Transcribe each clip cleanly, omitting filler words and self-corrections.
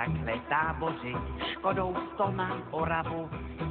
takhle táboři, Škodou 100 na Oravu,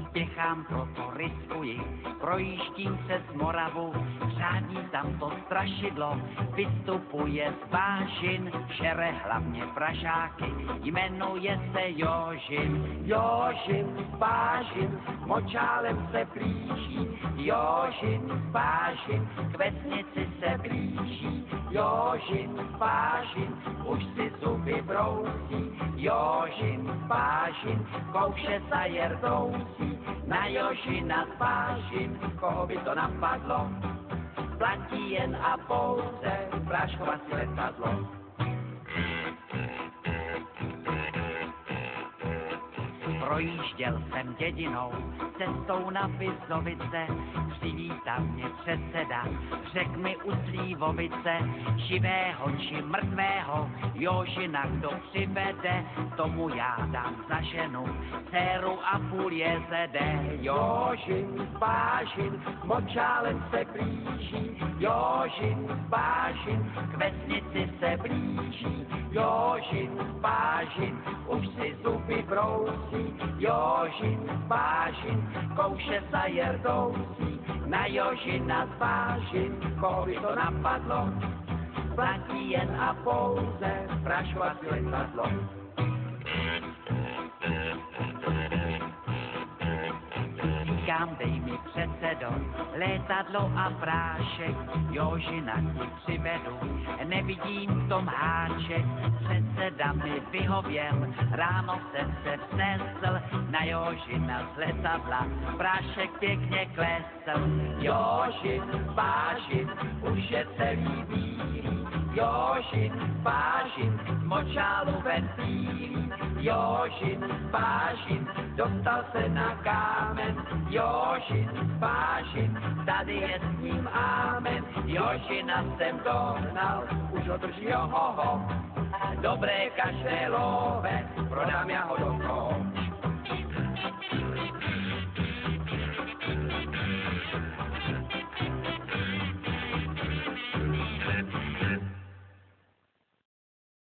spěchám, proto riskuji, projíždím přes Moravu, řádí tam to strašidlo, vystupuje z vážin, žere hlavně pražáky, jmenuje se Jožin. Jožin z vážin, močálem se blíží, Jožin z vážin, k vesnici se blíží, Jožin z vážin, už si zuby brousí, Jožin z vážin, kouše za jerdousí, na Jožina z vážin, koho by to napadlo, platí jen a pouze práškovací letadlo. Projížděl jsem dědinou, cestou na Vizovice, přivítal mě předseda, řek mi u Slívovice, živého či mrtvého, Jožina kdo přivede, tomu já dám za ženu, dceru a půl jezede. Jožin z vážin, močálem se blíží, Jožin z vážin, k vesnici se blíží, Jožin z vážin, už si zuby brousí, Jožin z vážin, kouše za jerdousí, na Jožina z vážin, koho by to napadlo, platí jen a pouze práškovací letadlo. Říkám, dej mi předsedo, letadlo a prášek, Jožina ti přivedu, nevidím v tom háček, předseda mi vyhověl, ráno jsem se vznesl, na Jožina z letadla, prášek pěkně klesl. Jožin z vážin, už je celý bílý, Jožin z vážin, z močálu ven bílý, Jožin z vážin, dostal se na kámen, Jožin z vážin, tady je s ním ámen, Jožina jsem dohnal, už ho drží oho, dobré každé love, prodám já ho do toho.